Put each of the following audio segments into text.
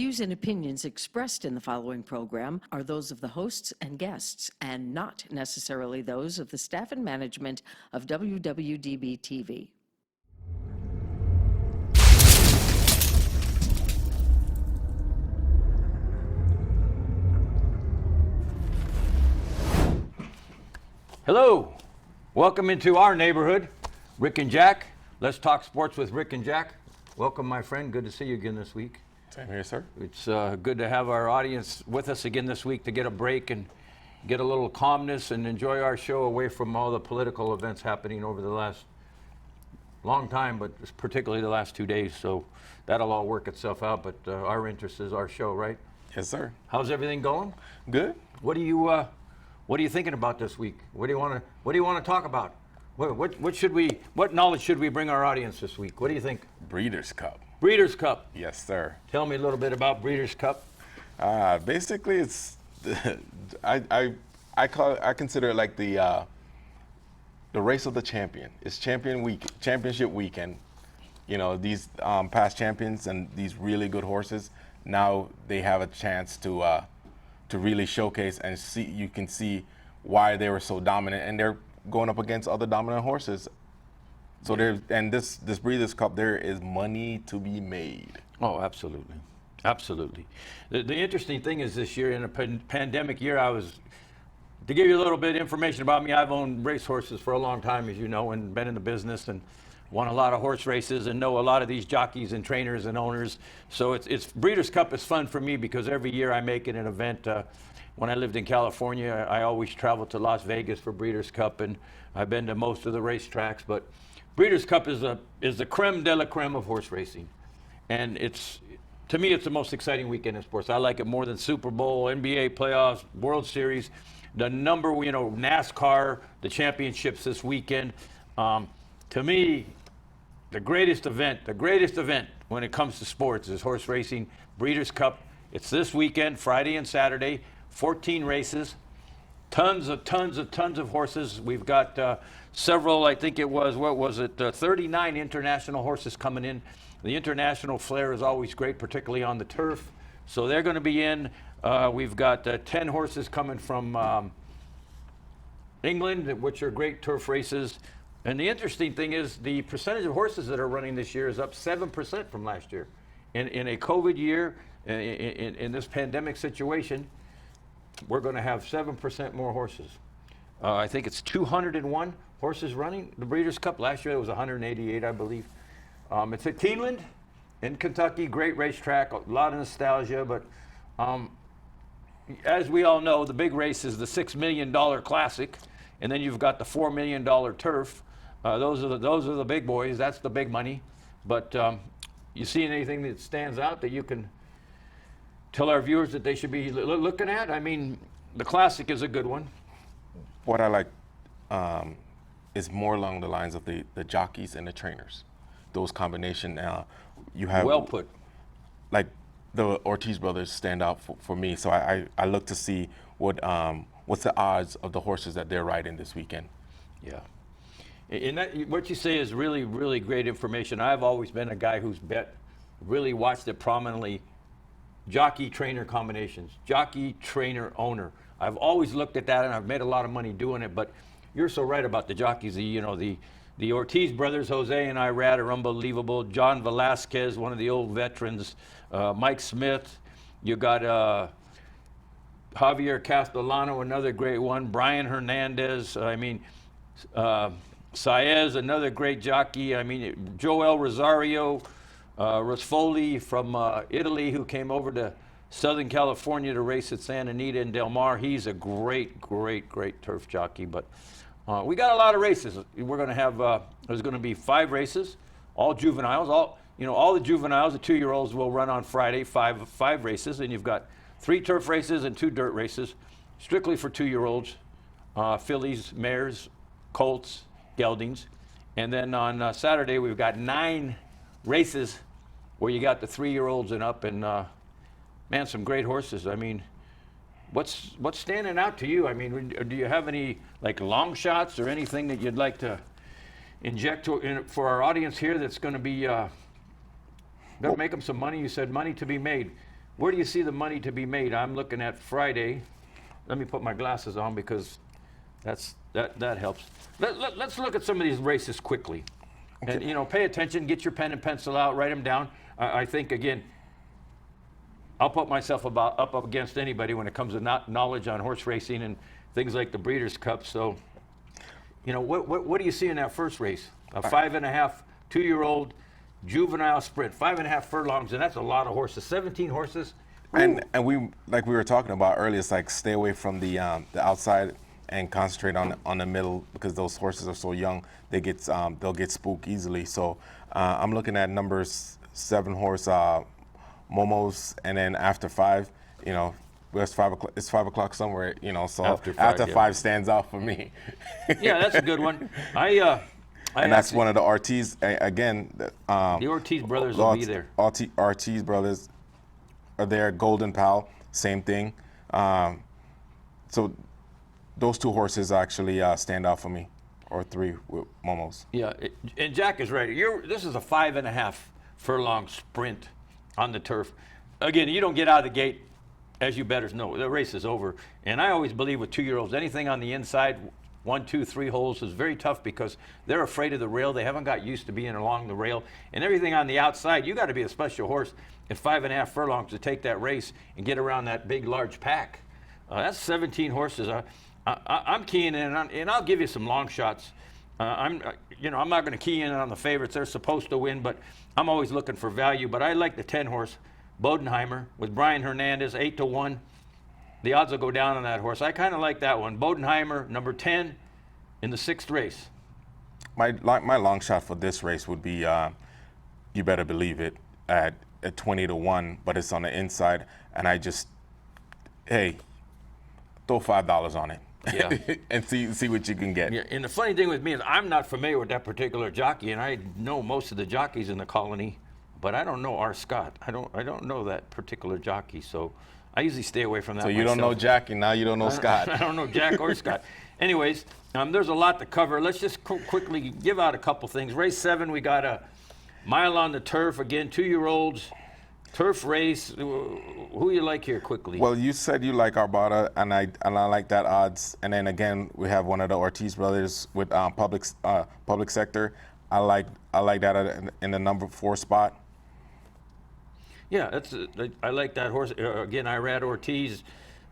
views and opinions expressed in the following program are those of the hosts and guests, and not necessarily those of the staff and management of WWDB-TV. Hello, welcome into our neighborhood, Rick and Jack. Let's talk sports with Rick and Jack. Welcome, my friend. Good to see you again this week. Same here, sir. It's good to have our audience with us again this week to get a break and get a little calmness and enjoy our show away from all the political events happening over the last long time, but particularly the last 2 days. So that'll all work itself out. But our interest is our show, right? Yes, sir. How's everything going? Good. What are you thinking about this week? What do you want to talk about? What knowledge should we bring our audience this week? What do you think? Breeders' Cup. Breeders' Cup. Yes, sir. Tell me a little bit about Breeders' Cup. Basically, it's I consider it like the race of the champion. It's championship weekend. You know, these past champions and these really good horses, now they have a chance to really showcase and see. You can see why they were so dominant, and they're going up against other dominant horses. So this Breeders' Cup, there is money to be made. Oh, absolutely, absolutely. The interesting thing is this year, in a pandemic year, to give you a little bit of information about me, I've owned racehorses for a long time, as you know, and been in the business and won a lot of horse races and know a lot of these jockeys and trainers and owners. So it's Breeders' Cup is fun for me because every year I make it an event. When I lived in California, I always traveled to Las Vegas for Breeders' Cup, and I've been to most of the racetracks. But Breeders' Cup is the creme de la creme of horse racing, and to me it's the most exciting weekend in sports. I like it more than Super Bowl, NBA playoffs, World Series, NASCAR, the championships this weekend. To me, the greatest event when it comes to sports is horse racing. Breeders' Cup. It's this weekend, Friday and Saturday. 14 races, tons of horses. We've got several, I think it was, 39 international horses coming in. The international flair is always great, particularly on the turf. So they're going to be in. We've got 10 horses coming from England, which are great turf races. And the interesting thing is the percentage of horses that are running this year is up 7% from last year. In a COVID year, in this pandemic situation, we're going to have 7% more horses. I think it's 201 horses running the Breeders' Cup. Last year it was 188, I believe. It's at Keeneland in Kentucky, great racetrack, a lot of nostalgia, but as we all know, the big race is the $6 million Classic, and then you've got the $4 million Turf. Those are the big boys. That's the big money. But you see anything that stands out that you can tell our viewers that they should be looking at? I mean, the Classic is a good one. What I like is more along the lines of the jockeys and the trainers. Those combination. You have well put. Like the Ortiz brothers stand out for me. So I look to see what's the odds of the horses that they're riding this weekend. Yeah. And what you say is really, really great information. I've always been a guy who's really watched it prominently. Jockey trainer combinations, jockey trainer owner. I've always looked at that, and I've made a lot of money doing it. But you're so right about the jockeys. The Ortiz brothers, Jose and Irad, are unbelievable. John Velasquez, one of the old veterans. Mike Smith. You got Javier Castellano, another great one. Brian Hernandez. I mean, Saez, another great jockey. I mean, Joel Rosario. Rosfoli from Italy, who came over to Southern California to race at Santa Anita and Del Mar. He's a great turf jockey. But we got a lot of races. We're going to have there's going to be 5 races, all juveniles. All the juveniles, the 2-year-olds, will run on Friday. Five races, and you've got 3 turf races and 2 dirt races, strictly for 2-year-olds. Fillies, mares, colts, geldings, and then on Saturday we've got 9 races where you got the 3-year-olds and up, and man, some great horses. I mean, what's standing out to you? I mean, do you have any like long shots or anything that you'd like to inject for our audience here that's going to be going to make them some money? You said money to be made. where do you see the money to be made? I'm looking at Friday. Let me put my glasses on because that helps. Let's look at some of these races quickly. And, you know, pay attention, get your pen and pencil out, write them down. I think, again, I'll put myself up against anybody when it comes to knowledge on horse racing and things like the Breeders' Cup. So, you know, what do you see in that first race? A 5.5, 2-year-old juvenile sprint, 5.5 furlongs, and that's a lot of horses. 17 horses. And we, like we were talking about earlier, it's like stay away from the outside and concentrate on the middle, because those horses are so young, they'll get spooked easily. So I'm looking at numbers 7 horse Momos, and then after 5, you know, it's 5 o'clock. It's 5 o'clock somewhere, you know. So after 5 stands out for me. Yeah, that's a good one. And that's one of the Ortiz again. The Ortiz brothers will be there. Ortiz brothers are there. Golden Pal, same thing. So those 2 horses actually stand out for me, or 3 with Momos. Yeah, and Jack is right. This is a 5.5 furlong sprint on the turf. Again, you don't get out of the gate, as you bettors know, the race is over. And I always believe with 2-year-olds, anything on the inside, 1, 2, 3 holes is very tough because they're afraid of the rail. They haven't got used to being along the rail. And everything on the outside, you got to be a special horse at 5.5 furlongs to take that race and get around that big, large pack. That's 17 horses. I'm keying in on, and I'll give you some long shots. I'm not going to key in on the favorites. They're supposed to win, but I'm always looking for value. But I like the 10 horse, Bodenheimer, with Brian Hernandez, 8-1. The odds will go down on that horse. I kind of like that one. Bodenheimer, number 10, in the 6th race. My long shot for this race would be, you better believe it, at 20-1, but it's on the inside, and hey, throw $5 on it. Yeah. And see what you can get. Yeah, and the funny thing with me is I'm not familiar with that particular jockey, and I know most of the jockeys in the colony, but I don't know R. Scott. I don't know that particular jockey, so I usually stay away from that. So you don't know Jack, and now you don't know Scott. I don't know Jack or Scott. Anyways, there's a lot to cover. Let's just quickly give out a couple things. Race 7, we got a mile on the turf. Again, 2-year-olds, turf race. Who you like here quickly? Well, you said you like Arvada, and I like that odds. And then again, we have one of the Ortiz brothers with public sector. I like that in the number 4 spot. Yeah, I like that horse. Again, Irad Ortiz,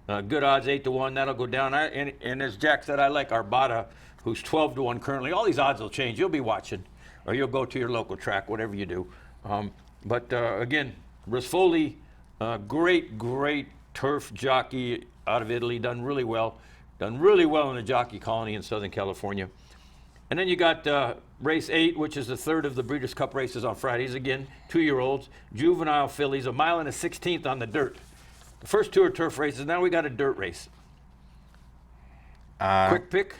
good odds, 8-1. That'll go down. And as Jack said, I like Arvada, who's 12-1 currently. All these odds will change. You'll be watching, or you'll go to your local track, whatever you do. But again, Rasfoli, great turf jockey out of Italy, done really well in the jockey colony in Southern California. And then you got race 8, which is the 3rd of the Breeders' Cup races on Fridays. Again, 2-year-olds, juvenile fillies, 1 mile and a 16th on the dirt. The first 2 are turf races. Now we got a dirt race. Quick pick?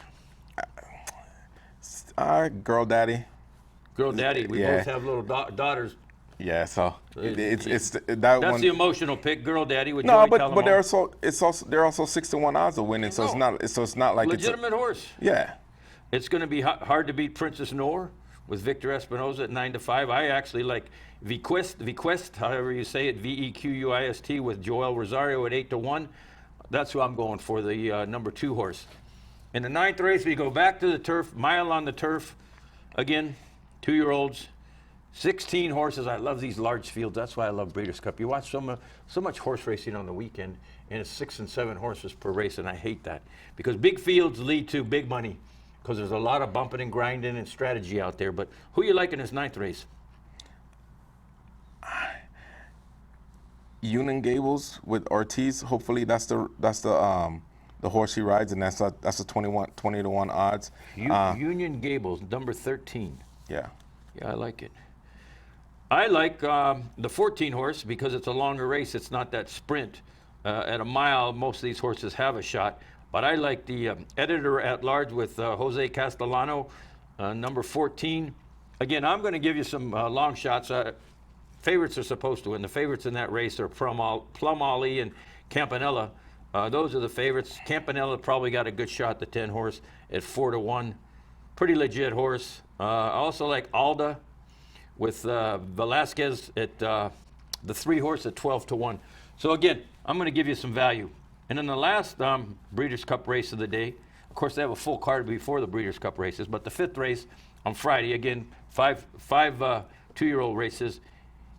Girl Daddy. Girl Daddy. We both have little daughters. Yeah, so it's that That's one. the emotional pick, Girl Daddy. With No, Joey but they're also 6-1 odds of winning, so it's not like legitimate horse. Yeah. It's going to be hard to beat Princess Noor with Victor Espinoza at 9-5. I actually like Vequist, however you say it, Vequist, with Joel Rosario at 8-1. That's who I'm going for, the number 2 horse. In the 9th race, we go back to the turf, mile on the turf. Again, 2-year-olds, 16 horses. I love these large fields. That's why I love Breeders' Cup. You watch so much horse racing on the weekend, and it's 6 and 7 horses per race, and I hate that because big fields lead to big money. Because there's a lot of bumping and grinding and strategy out there. But who you like in this 9th race? Union Gables with Ortiz. Hopefully that's the horse he rides, and that's a 20-1 odds. Union Gables, number 13. Yeah. Yeah, I like it. I like the 14 horse because it's a longer race. It's not that sprint. At a mile, most of these horses have a shot. But I like the editor at large with Jose Castellano, number 14. Again, I'm going to give you some long shots. Favorites are supposed to win. The favorites in that race are Plum Ollie and Campanella. Those are the favorites. Campanella probably got a good shot, the 10 horse at 4-1. Pretty legit horse. I also like Alda with Velasquez at the 3 horse at 12-1. So again, I'm going to give you some value. And then the last Breeders' Cup race of the day, of course, they have a full card before the Breeders' Cup races, but the 5th race on Friday, again, five 2-year-old races,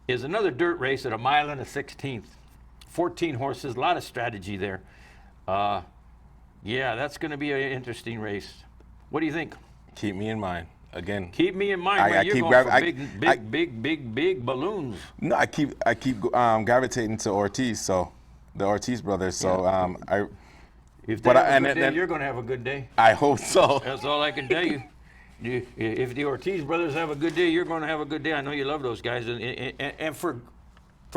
is another dirt race at 1 mile and a 16th. 14 horses, a lot of strategy there. Yeah, that's going to be an interesting race. What do you think? Keep me in mind. Again, Keep me in mind, man. You're going for big balloons. no, I keep gravitating to Ortiz, so the Ortiz brothers. So If they have a good day, you're going to have a good day. I hope so. That's all I can tell you. If the Ortiz brothers have a good day, you're going to have a good day. I know you love those guys, and for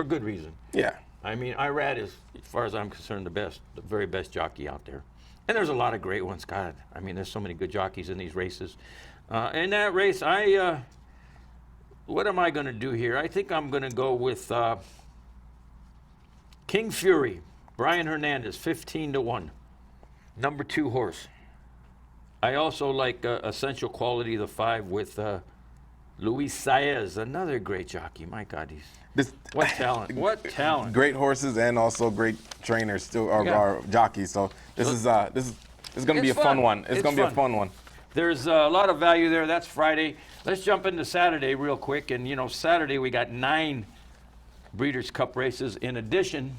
good reason. Yeah. I mean, Irad is, as far as I'm concerned, the very best jockey out there. And there's a lot of great ones. God, I mean, there's so many good jockeys in these races. In that race, what am I going to do here? I think I'm going to go with King Fury, Brian Hernandez, 15-1, number 2 horse. I also like Essential Quality, the 5, with Luis Saez, another great jockey. My God, what talent! What talent! Great horses and also great trainers, still are jockeys. So this is going to be a fun one. It's going to be a fun one. There's a lot of value there. That's Friday. Let's jump into Saturday real quick. And Saturday we got 9 Breeders' Cup races in addition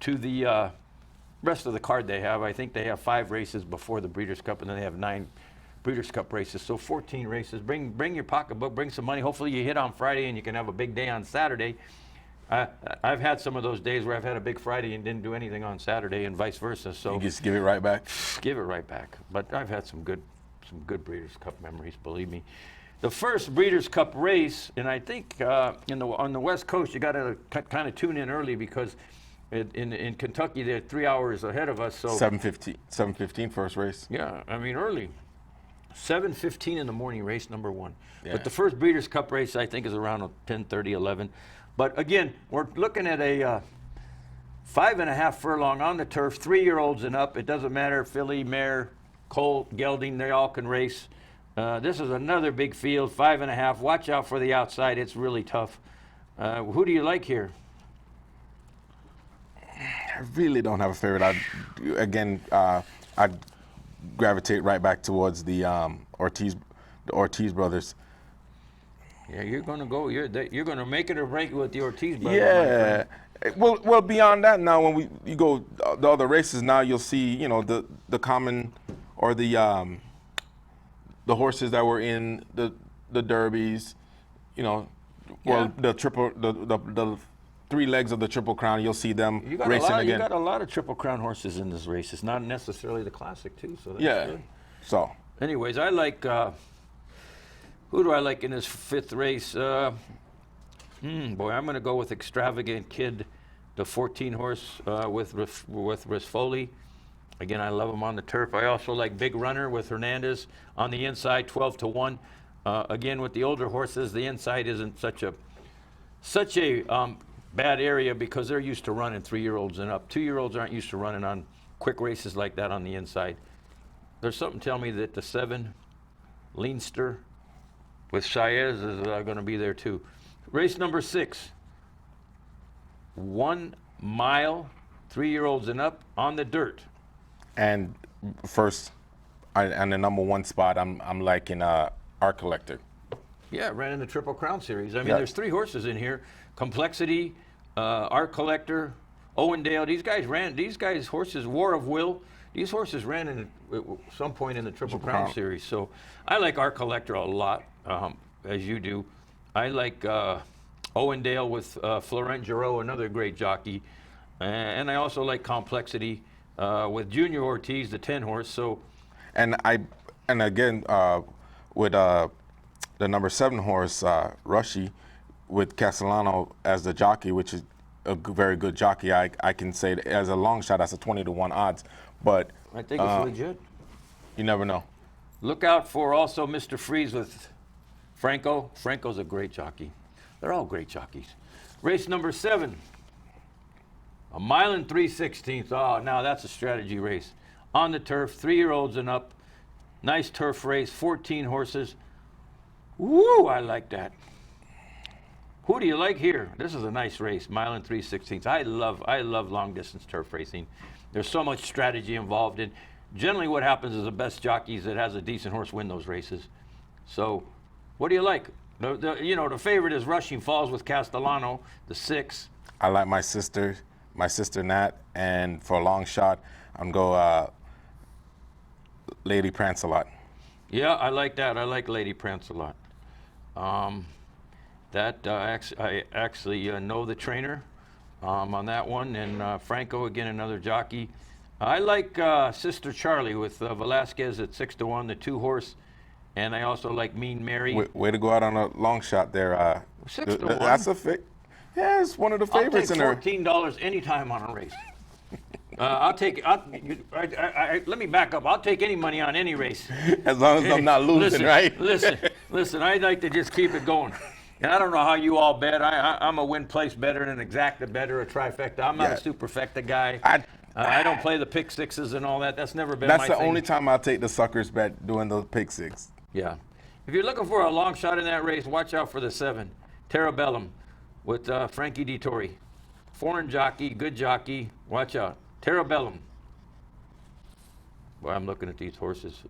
to the rest of the card they have. I think they have 5 races before the Breeders' Cup, and then they have 9 Breeders' Cup races. So 14 races. Bring your pocketbook, bring some money. Hopefully you hit on Friday and you can have a big day on Saturday. I've had some of those days where I've had a big Friday and didn't do anything on Saturday, and vice versa. So you just give it right back. Give it right back. But I've had some good Breeders' Cup memories, believe me. The first Breeders' Cup race, and I think on the West Coast you got to kind of tune in early because in Kentucky they're 3 hours ahead of us. So 7:15 first race. Yeah, I mean early. 7:15 in the morning, race number 1. Yeah. But the first Breeders' Cup race I think is around 10:30, 11. But again, we're looking at a 5.5 furlong on the turf, 3-year-olds and up. It doesn't matter, filly, mare, colt, gelding, they all can race. This is another big field, 5.5. Watch out for the outside, it's really tough. Who do you like here? I really don't have a favorite. I'd gravitate right back towards the Ortiz brothers. Yeah, you're going to go. You're going to make it or break it with the Ortiz brothers. Yeah. Well, beyond that, now when you go the other races, now you'll see the common or the horses that were in the derbies. The 3 legs of the Triple Crown. You'll see them racing again. You got a lot of Triple Crown horses in this race. It's not necessarily the Classic too. So that's good. So. Anyways, I like. Who do I like in this 5th race? Boy, I'm going to go with Extravagant Kid, the 14 horse with Risfoli. Again, I love him on the turf. I also like Big Runner with Hernandez on the inside, 12-1. Again, with the older horses, the inside isn't such a bad area because they're used to running 3-year-olds and up. 2-year-olds aren't used to running on quick races like that on the inside. There's something telling me that the 7 Leinster with Saez is going to be there too. Race number 6, 1 mile, 3-year-olds and up on the dirt. And first, on the number 1 spot, I'm liking Art Collector. Yeah, ran in the Triple Crown Series. I mean, there's 3 horses in here: Complexity, Art Collector, Owendale. These guys horses, War of Will. These horses ran at some point in the Triple Crown Series. So I like Art Collector a lot, as you do. I like Owendale with Florent Giroux, another great jockey. And I also like Complexity with Junior Ortiz, the 10 horse. So, and again with the number 7 horse, Rushy, with Castellano as the jockey, which is a very good jockey. I can say that as a long shot, that's a 20-1 odds. But I think it's legit. You never know. Look out for also Mr. Freeze with Franco. Franco's a great jockey. They're all great jockeys. Race number 7, 1 mile and 3/16. Oh, now that's a strategy race. On the turf, 3-year-olds and up. Nice turf race, 14 horses. Woo, I like that. Who do you like here? This is a nice race, mile and 3/16. I love long distance turf racing. There's so much strategy involved in. Generally, what happens is the best jockeys that has a decent horse win those races. So, what do you like? The favorite is Rushing Falls with Castellano, the 6. I like my sister Nat, and for a long shot, I'm go Lady Prance-A-Lot. Yeah, I like that. I like Lady Prance-A-Lot. I actually know the trainer on that one, and Franco, again, another jockey. I like Sister Charlie with Velasquez at 6-1, the 2-horse, and I also like Mean Mary. Way to go out on a long shot there. 6-1. That's yeah, it's one of the favorites in I'll there. take $14 anytime on a race. Let me back up. I'll take any money on any race. As long as I'm not losing, right? Listen, I like to just keep it going. And I don't know how you all bet. I'm a win place better, an exacta better, a trifecta. I'm not a superfecta guy. I don't play the pick sixes and all that. That's never been my thing. That's the only time I'll take the suckers bet, doing the pick six. Yeah. If you're looking for a long shot in that race, watch out for the 7, Terabellum, with Frankie Dettori. Foreign jockey, good jockey. Watch out. Terabellum. Boy, I'm looking at these horses.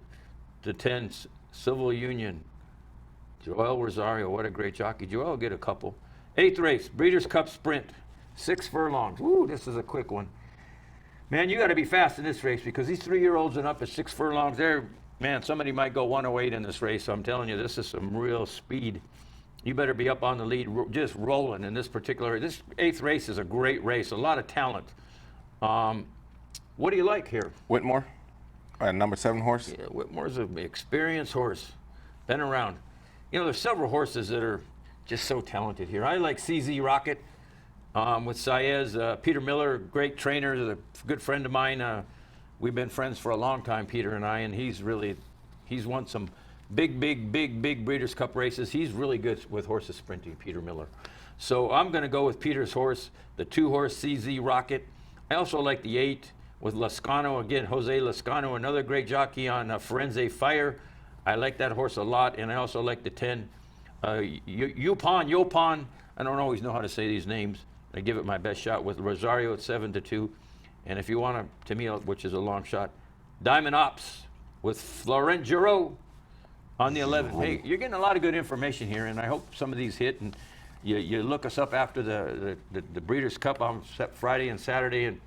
The 10, Civil Union. Joel Rosario, what a great jockey. Joel will get a couple. 8th race, Breeders' Cup Sprint. 6 furlongs. Woo, this is a quick one. Man, you got to be fast in this race because these 3-year-olds and up at 6 furlongs, man, somebody might go 108 in this race. So I'm telling you, this is some real speed. You better be up on the lead, just rolling in this particular. This 8th race is a great race, a lot of talent. What do you like here? Whitmore, number 7 horse. Yeah, Whitmore's an experienced horse, been around. There's several horses that are just so talented here. I like CZ Rocket with Saez. Peter Miller, great trainer, is a good friend of mine. We've been friends for a long time, Peter and I, and he's won some big Breeders' Cup races. He's really good with horses sprinting, Peter Miller. So I'm going to go with Peter's horse, the 2-horse CZ Rocket. I also like the 8 with Lascano. Again, Jose Lascano, another great jockey on Firenze Fire. I like that horse a lot, and I also like the 10. Yopon. I don't always know how to say these names. I give it my best shot with Rosario at 7-2. And if you want to me, which is a long shot, Diamond Ops with Florent Giraud on the 11. Hey, you're getting a lot of good information here, and I hope some of these hit. And you look us up after the Breeders' Cup on Friday and Saturday, and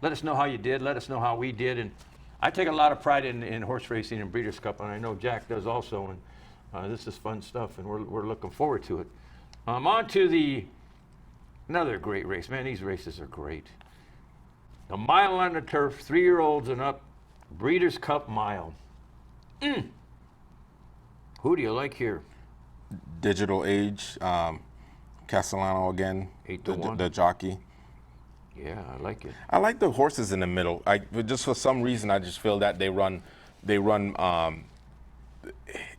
let us know how you did. Let us know how we did. And I take a lot of pride in horse racing and Breeders' Cup, and I know Jack does also. And this is fun stuff, and we're looking forward to it. On to another great race. Man, these races are great. The mile on the turf, 3-year-olds and up, Breeders' Cup mile. Who do you like here? Digital Age, Castellano again, 8-1. The jockey. Yeah, I like it. I like the horses in the middle. Just for some reason, I just feel that they run.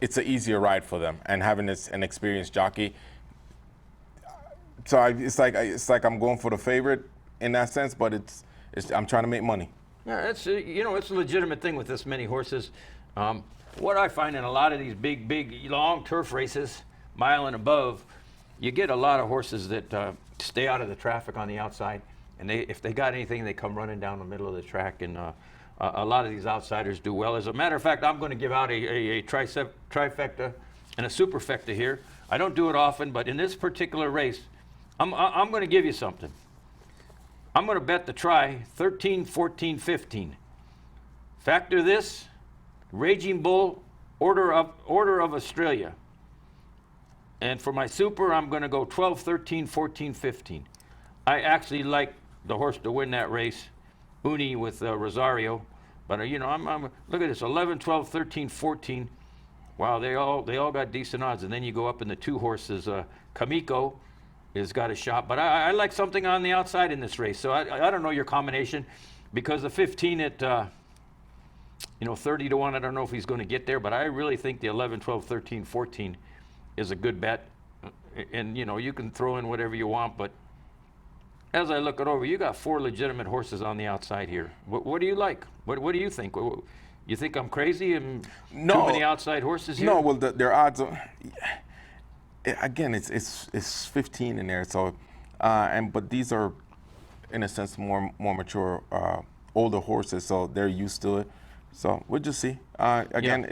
It's an easier ride for them, and having an experienced jockey. So it's like I'm going for the favorite in that sense, but I'm trying to make money. Yeah, it's a legitimate thing with this many horses. What I find in a lot of these big, long turf races, mile and above, you get a lot of horses that stay out of the traffic on the outside. And if they got anything, they come running down the middle of the track. And a lot of these outsiders do well. As a matter of fact, I'm going to give out a trifecta and a superfecta here. I don't do it often, but in this particular race, I'm going to give you something. I'm going to bet the 13, 14, 15. Factor this, Raging Bull, Order of Australia. And for my super, I'm going to go 12, 13, 14, 15. I actually like the horse to win that race, Uni with Rosario. But, I'm look at this, 11, 12, 13, 14. Wow, they all got decent odds. And then you go up in the 2 horses. Kamiko has got a shot. But I like something on the outside in this race. So I don't know your combination because the 15 at 30-1, I don't know if he's going to get there. But I really think the 11, 12, 13, 14 is a good bet. And, you can throw in whatever you want. But as I look it over, you got 4 legitimate horses on the outside here. What do you like? What do you think? You think I'm crazy and too many outside horses here? No, well, their odds again, it's 15 in there. So, but these are, in a sense, more mature, older horses, so they're used to it. So we'll just see. Again,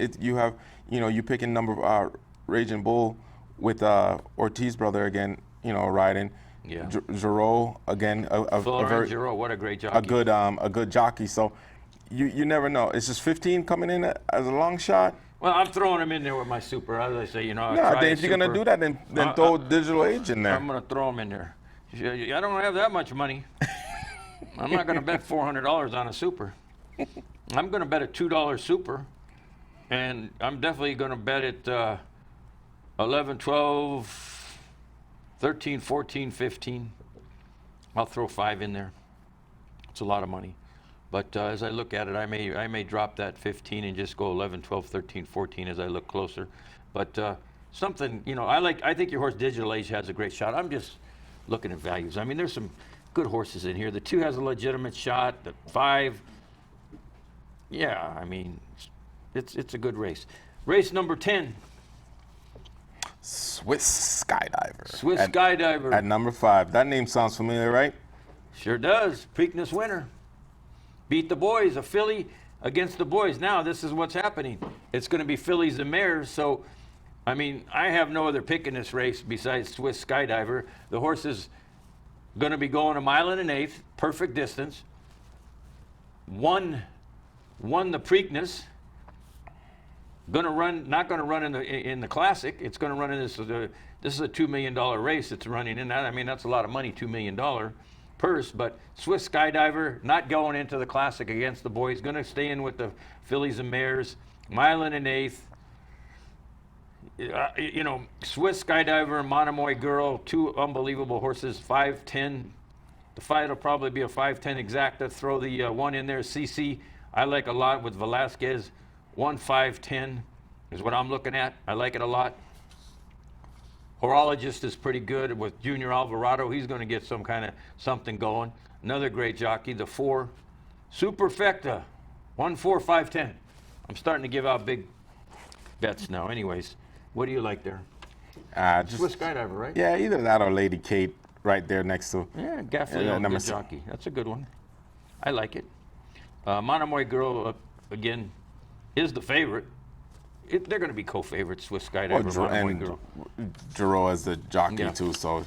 you picking number Raging Bull with Ortiz brother again. Riding. Yeah. Giroux again, a very Giroux, what a great jockey. a good jockey. So you never know. It's just 15 coming in as a long shot. Well, I'm throwing him in there with my super. As I say, Yeah, if you're gonna do that, then throw Digital Age in there. I'm gonna throw him in there. I don't have that much money. I'm not gonna bet $400 on a super. I'm gonna bet a $2 super, and I'm definitely gonna bet it 11, 12, 13, 14, 15. I'll throw 5 in there. It's a lot of money. But as I look at it, I may drop that 15 and just go 11, 12, 13, 14 as I look closer. But something, I think your horse Digital Age has a great shot. I'm just looking at values. I mean, there's some good horses in here. The 2 has a legitimate shot. The 5, yeah, I mean, it's a good race. Race number 10. Swiss Skydiver. Swiss Skydiver. At number 5. That name sounds familiar, right? Sure does. Preakness winner. Beat the boys, a filly against the boys. Now, this is what's happening. It's going to be fillies and mares. So, I mean, I have no other pick in this race besides Swiss Skydiver. The horse is going to be going 1 1/8, perfect distance. Won the Preakness. Not going to run in the Classic. It's going to run in this. This is a $2 million race. It's running in that. I mean, that's a lot of money, $2 million purse. But Swiss Skydiver not going into the Classic against the boys. Going to stay in with the fillies and mares. 1 1/8. Swiss Skydiver and Monomoy Girl, 2 unbelievable horses. 5-10. The fight will probably be a 5-10 exacta. Throw the 1 in there. CC, I like a lot with Velasquez. 1-5-10 is what I'm looking at. I like it a lot. Horologist is pretty good with Junior Alvarado. He's going to get some kind of something going. Another great jockey, the 4. Superfecta, 1-4-5-10. I'm starting to give out big bets now. Anyways, what do you like there? Swiss Skydiver, right? Yeah, either that or Lady Kate right there next to. Yeah, Gaffley, good jockey. That's a good one. I like it. Monomoy Girl, again, is the favorite. They're going to be co-favorites, Swiss Skydiver, Monomoy Girl. Giroux as the jockey too, so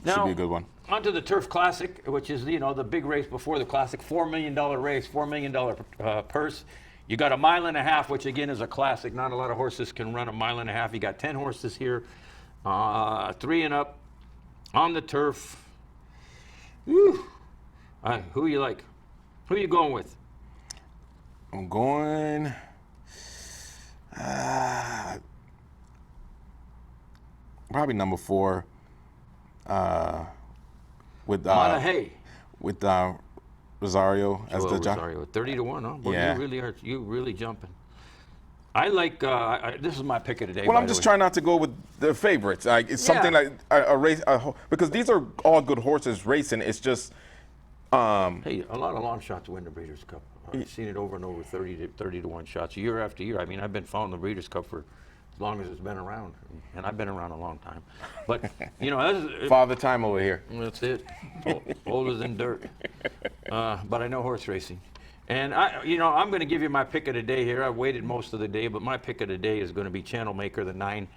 should be a good one. On to the Turf Classic, which is the big race before the Classic, $4 million race, $4 million purse. You got 1.5 miles, which again is a classic. Not a lot of horses can run 1.5 miles. You got 10 horses here, 3 and up on the turf. Woo. Who you like? Who you going with? I'm going. Probably number 4. With Monahey. With Rosario as the jockey. Rosario, 30-1, huh? Boy, Yeah. You really jumping. I like. This is my pick of the day. Well, I'm just trying not to go with the favorites. Like it's something like a race, because these are all good horses racing. It's just. Hey, a lot of long shots win the Breeders' Cup. I've seen it over and over, 30-1 shots year after year. I mean, I've been following the Breeders' Cup for as long as it's been around, and I've been around a long time. But Father Time over here. That's it. Older than dirt. But I know horse racing. And I'm going to give you my pick of the day here. I waited most of the day, but my pick of the day is going to be Channel Maker, the 9,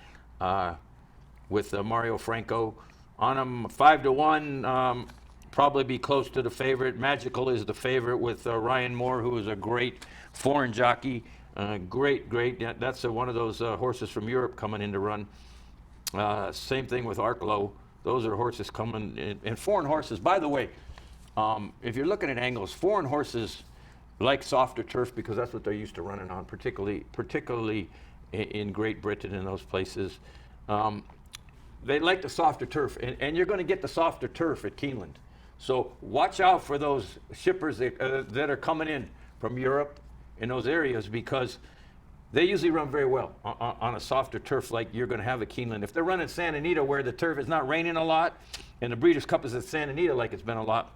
with Mario Franco. On him, 5-1, probably be close to the favorite. Magical is the favorite with Ryan Moore, who is a great foreign jockey. Great. That's one of those horses from Europe coming in to run. Same thing with Arklow. Those are horses coming in. And foreign horses, by the way, if you're looking at angles, foreign horses like softer turf because that's what they're used to running on, particularly in Great Britain and those places. They like the softer turf, and you're going to get the softer turf at Keeneland. So watch out for those shippers that are coming in from Europe in those areas because they usually run very well on a softer turf like you're going to have at Keeneland. If they're running Santa Anita where the turf is not raining a lot and the Breeders' Cup is at Santa Anita like it's been a lot,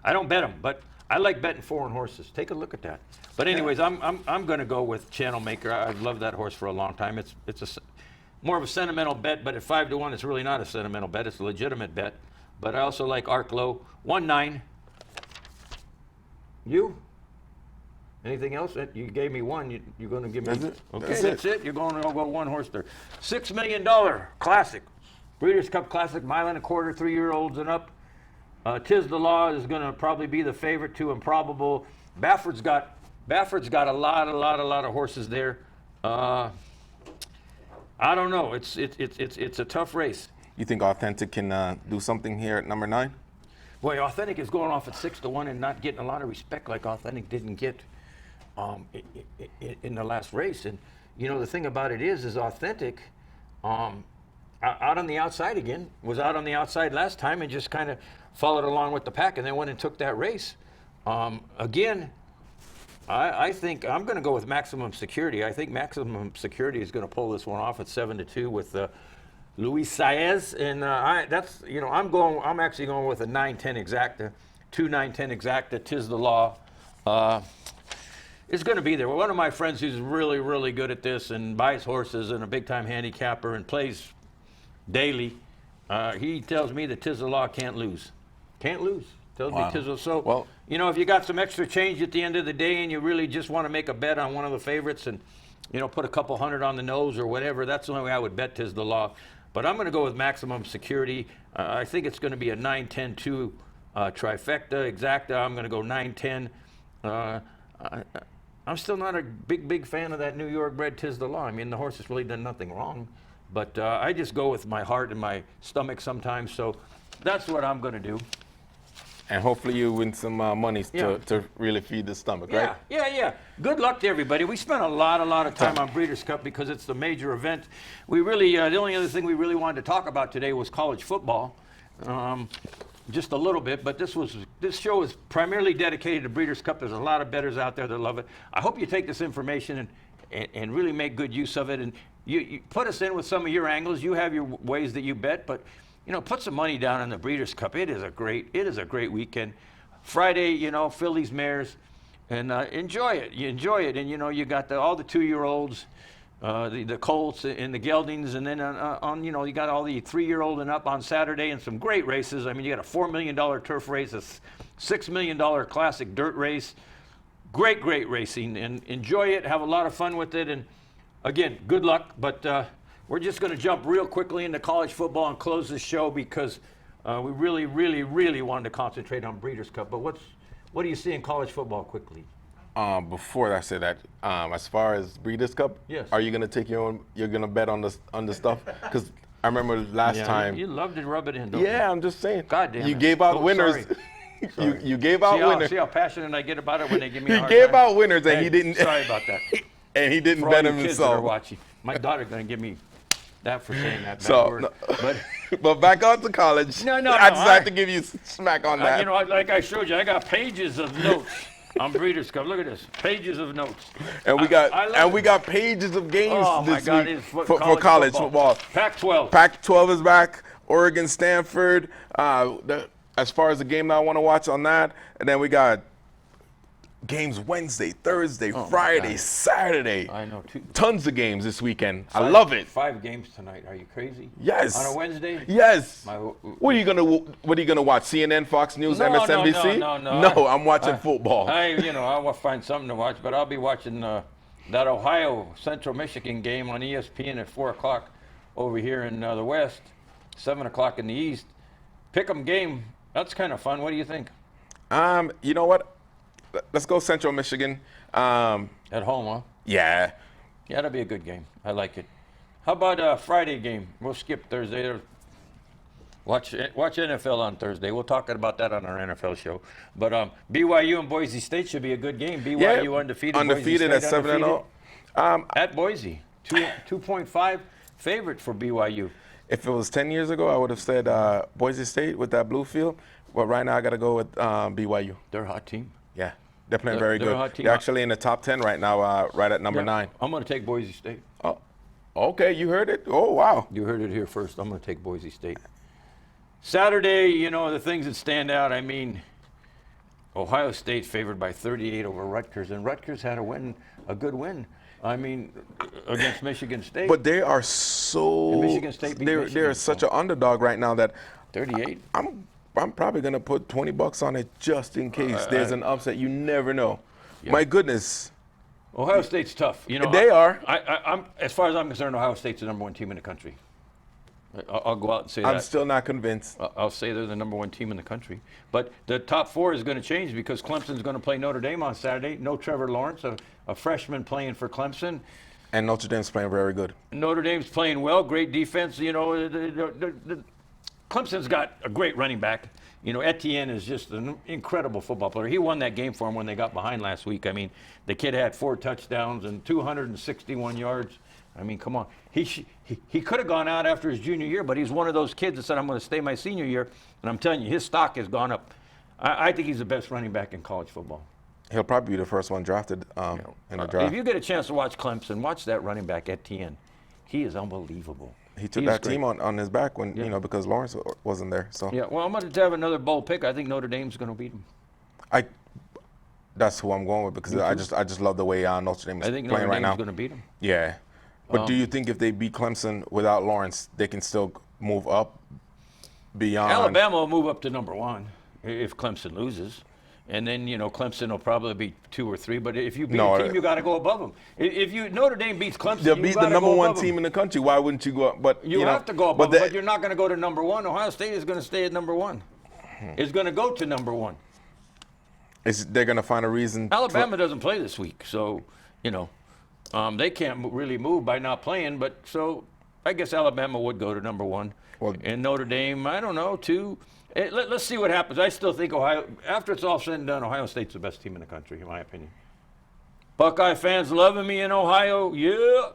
I don't bet them, but I like betting foreign horses. Take a look at that. But anyways, I'm going to go with Channel Maker. I've loved that horse for a long time. more of a sentimental bet, but at 5-1, it's really not a sentimental bet. It's a legitimate bet. But I also like Arklow, 1-9. You? Anything else? You gave me one. You're going to give me. That's it. Okay, That's it. You're going to go one horse there. $6 million classic, Breeders' Cup Classic, mile and a quarter, 3-year-olds and up. Tis the Law is going to probably be the favorite to Improbable. Bafford's got a lot of horses there. I don't know. It's a tough race. You think Authentic can do something here at number 9? Boy, Authentic is going off at 6-1 and not getting a lot of respect like Authentic didn't get in the last race. And you know the thing about it is Authentic out on the outside again, was out on the outside last time and just kind of followed along with the pack and then went and took that race. Again, I think I'm going to go with Maximum Security. I think Maximum Security is going to pull this one off at 7-2 with Luis Saez, and that's, you know, I'm actually going with a 9-10 exacta, 2-9-10 exacta. Tis the Law. It's going to be there. One of my friends who's really good at this and buys horses and a big time handicapper and plays daily, he tells me that Tis the Law can't lose. Can't lose. Tells me Tis the Law. So, Well, you know, if you got some extra change at the end of the day and you really just want to make a bet on one of the favorites and, you know, put a couple hundred on the nose or whatever, that's the only way I would bet Tis the Law. But I'm going to go with Maximum Security. I think it's going to be a 9-10-2 trifecta, exacta. I'm going to go 9-10. I'm still not a big fan of that New York bred Tis the Law. I mean, the horse has really done nothing wrong. But I just go with my heart and my stomach sometimes. So that's what I'm going to do. And hopefully you win some money to really feed the stomach, right? Yeah. Good luck to everybody. We spent a lot of time on Breeders' Cup because it's the major event. We really, the only other thing we really wanted to talk about today was college football, just a little bit. But this show is primarily dedicated to Breeders' Cup. There's a lot of bettors out there that love it. I hope you take this information and really make good use of it. And you put us in with some of your angles. You have your ways that you bet, but you know, put some money down on the Breeders' Cup. It is a great weekend. Friday, you know, Phillies, mares, and enjoy it. You enjoy it, and you know, you got all the 2-year-olds, the Colts and the Geldings, and then you know, you got all the 3-year-old and up on Saturday, and some great races. I mean, you got a $4 million turf race, a $6 million classic dirt race. Great racing, and enjoy it. Have a lot of fun with it, and again, good luck. But we're just going to jump real quickly into college football and close this show because we really wanted to concentrate on Breeders' Cup. But what do you see in college football quickly? Before I say that, as far as Breeders' Cup, yes. Are you going to take your own? You're going to bet on the stuff? Because I remember last time. You love to rub it in, don't you? Yeah, I'm just saying. God damn it. You gave out winners. Sorry. You gave out winners. See how passionate I get about it when they give me a hard He gave time? out winners, and Hey, he didn't. Sorry about that. And he didn't For bet all him you kids that are himself. watching, my daughter's going to give me that for saying that bad So, word. no, But but back on to college. No, I just had to give you smack on that. you know, like I showed you, I got pages of notes on Breeders' Cup. Look at this, pages of notes. And we I got pages of games Oh my this God, week it's for college football. Pac-12. Pac-12 is back. Oregon, Stanford. As far as the game that I want to watch on that, and then we got games Wednesday, Thursday, Friday, God. Saturday. I know. Tons of games this weekend. I love it. 5 games tonight. Are you crazy? Yes. On a Wednesday? Yes. What are you gonna watch? CNN, Fox News, MSNBC? No. I'm watching football. I'll find something to watch, but I'll be watching that Ohio Central Michigan game on ESPN at 4 o'clock over here in the West, 7 o'clock in the East. Pick'em game. That's kind of fun. What do you think? You know what? Let's go Central Michigan. At home, huh? Yeah. Yeah, that'll be a good game. I like it. How about a Friday game? We'll skip Thursday. Watch NFL on Thursday. We'll talk about that on our NFL show. But BYU and Boise State should be a good game. BYU undefeated. Undefeated at 7-0. At Boise, 2.5 favorite for BYU. If it was 10 years ago, I would have said Boise State with that blue field. But right now, I got to go with BYU. They're a hot team. Yeah, they're playing very they're a good. hot team. They're actually in the top 10 right now, right at number 9. I'm going to take Boise State. Oh, okay, you heard it? Oh, wow. You heard it here first. I'm going to take Boise State. Saturday, you know, the things that stand out, I mean, Ohio State favored by 38 over Rutgers, and Rutgers had a good win. I mean, against Michigan State. But they are so. And Michigan State beat they're Michigan, such so. an underdog right now that 38. I'm probably gonna put $20 on it just in case there's an upset. You never know. Yeah. My goodness. Ohio State's tough. You know, They are. I'm as far as I'm concerned, Ohio State's the number 1 team in the country. I'll go out and say I'm that. still not convinced. I'll say they're the number 1 team in the country. But the top 4 is going to change because Clemson's going to play Notre Dame on Saturday. No Trevor Lawrence, a freshman playing for Clemson. And Notre Dame's playing very good. Notre Dame's playing well, great defense. You know, Clemson's got a great running back. You know, Etienne is just an incredible football player. He won that game for them when they got behind last week. I mean, the kid had 4 touchdowns and 261 yards. I mean, come on. He could have gone out after his junior year, but he's one of those kids that said, I'm going to stay my senior year. And I'm telling you, his stock has gone up. I think he's the best running back in college football. He'll probably be the first one drafted in the draft. If you get a chance to watch Clemson, watch that running back, Etienne. He is unbelievable. He took that team on his back when because Lawrence wasn't there. So yeah, well, I'm going to have another bold pick. I think Notre Dame's going to beat him. That's who I'm going with because I just love the way Notre Dame is playing right now. I think Notre Dame's going to beat him. Yeah, but do you think if they beat Clemson without Lawrence, they can still move up beyond? Alabama will move up to number 1 if Clemson loses. And then, you know, Clemson will probably be 2 or 3. But if you beat a team, you got to go above them. If Notre Dame beats Clemson, they'll beat the number 1 team in the country. Why wouldn't you go up? But you have to go above them, but you're not going to go to number 1. Ohio State is going to stay at number 1. It's going to go to number 1. They're going to find a reason. Alabama doesn't play this week, so, you know, they can't really move by not playing. But so I guess Alabama would go to number 1. Well, and Notre Dame, I don't know, 2. Let's see what happens. I still think Ohio, after it's all said and done, Ohio State's the best team in the country, in my opinion. Buckeye fans loving me in Ohio, yeah.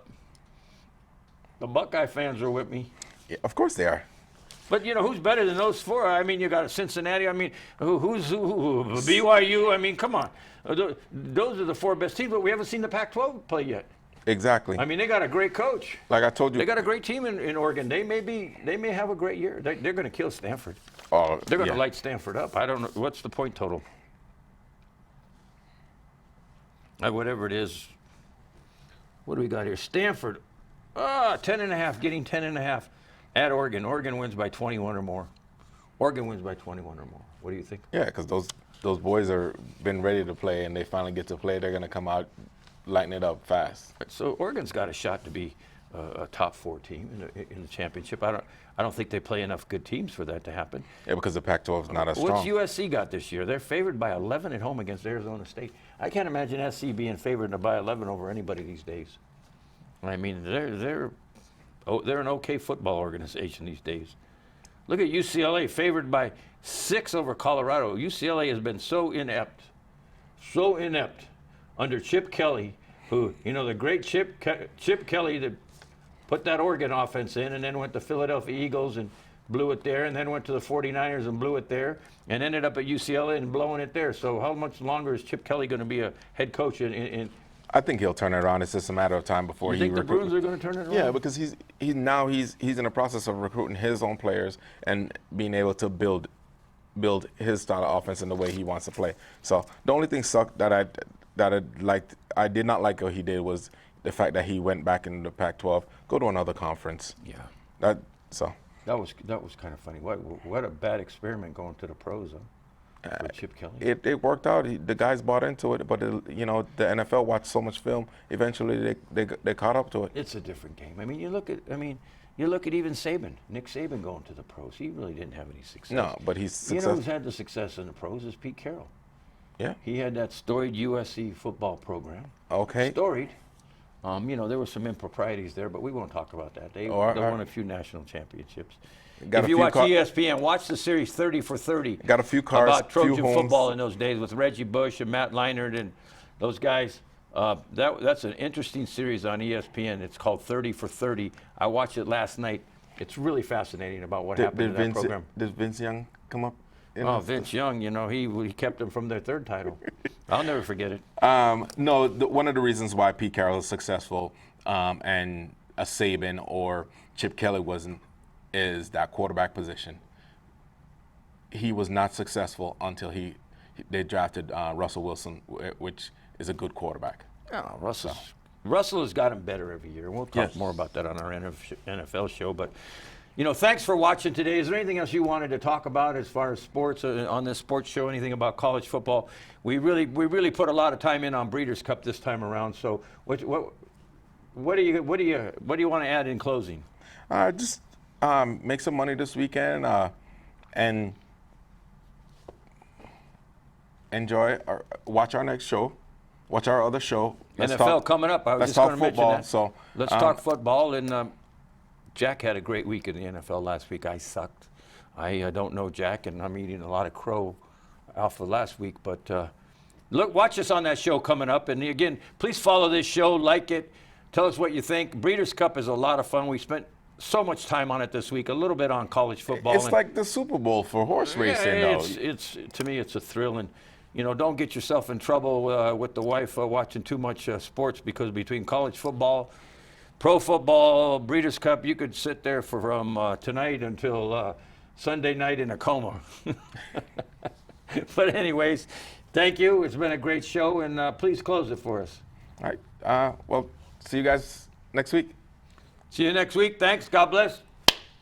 The Buckeye fans are with me. Yeah, of course they are. But, you know, who's better than those 4? I mean, you got Cincinnati. I mean, who's BYU? I mean, come on. Those are the 4 best teams, but we haven't seen the Pac-12 play yet. Exactly. I mean, they got a great coach. Like I told you. They got a great team in Oregon. They may have a great year. They're going to kill Stanford. Oh, they're going to light Stanford up. I don't know. What's the point total? Whatever it is. What do we got here? Stanford, 10.5, getting 10.5 at Oregon. Oregon wins by 21 or more. Oregon wins by 21 or more. What do you think? Yeah, because those boys are been ready to play, and they finally get to play. They're going to come out, lighten it up fast. So Oregon's got a shot to be a top 4 team in the championship. I don't think they play enough good teams for that to happen. Yeah, because the Pac-12 is not as strong. What's USC got this year? They're favored by 11 at home against Arizona State. I can't imagine SC being favored by 11 over anybody these days. I mean, they're an okay football organization these days. Look at UCLA, favored by 6 over Colorado. UCLA has been so inept under Chip Kelly, who, you know, the great Chip Kelly that put that Oregon offense in and then went to Philadelphia Eagles and blew it there, and then went to the 49ers and blew it there, and ended up at UCLA and blowing it there. So how much longer is Chip Kelly going to be a head coach in I think he'll turn it around. It's just a matter of time before you think the Bruins are going to turn it around? Yeah, because he's in the process of recruiting his own players and being able to build his style of offense in the way he wants to play. So the only thing sucked that I did not like what he did was the fact that he went back into the Pac-12, go to another conference. Yeah. That was kind of funny. What a bad experiment going to the pros, huh? With Chip Kelly. It worked out. The guys bought into it, but the NFL watched so much film. Eventually, they caught up to it. It's a different game. I mean, you look at even Saban, Nick Saban going to the pros. He really didn't have any success. No, but he's successful. You know who's had the success in the pros is Pete Carroll. Yeah. He had that storied USC football program. Okay. Storied. There were some improprieties there, but we won't talk about that. They won a few national championships. If you watch ESPN, watch the series 30 for 30. Got a few cars, about Trojan few homes. football in those days with Reggie Bush and Matt Leinart and those guys. That's an interesting series on ESPN. It's called 30 for 30. I watched it last night. It's really fascinating about what happened in that program. Did Vince Young come up? Vince Young, he kept them from their 3rd title. I'll never forget it. No, one of the reasons why Pete Carroll is successful and a Saban or Chip Kelly wasn't is that quarterback position. He was not successful until they drafted Russell Wilson, which is a good quarterback. Oh, Russell has gotten better every year. We'll talk Yes. more about that on our NFL show. But, you know, thanks for watching today. Is there anything else you wanted to talk about as far as sports on this sports show? Anything about college football? We really put a lot of time in on Breeders' Cup this time around. So what do you want to add in closing? Just make some money this weekend and enjoy. Watch our next show. Watch our other show. NFL coming up. I was let's just going talk to mention football. that. So Let's talk football. And Jack had a great week in the NFL last week. I sucked. I don't know Jack, and I'm eating a lot of crow alpha last week. But look, watch us on that show coming up. And again, please follow this show, like it, tell us what you think. Breeders' Cup is a lot of fun. We spent so much time on it this week. A little bit on college football. It's like the Super Bowl for horse racing, though. It's to me, it's a thrill. And you know, don't get yourself in trouble with the wife watching too much sports, because between college football, pro football, Breeders' Cup, you could sit there from tonight until Sunday night in a coma. But anyways, thank you. It's been a great show, and please close it for us. All right. Well, see you guys next week. See you next week. Thanks. God bless.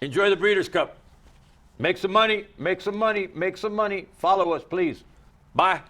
Enjoy the Breeders' Cup. Make some money. Make some money. Make some money. Follow us, please. Bye.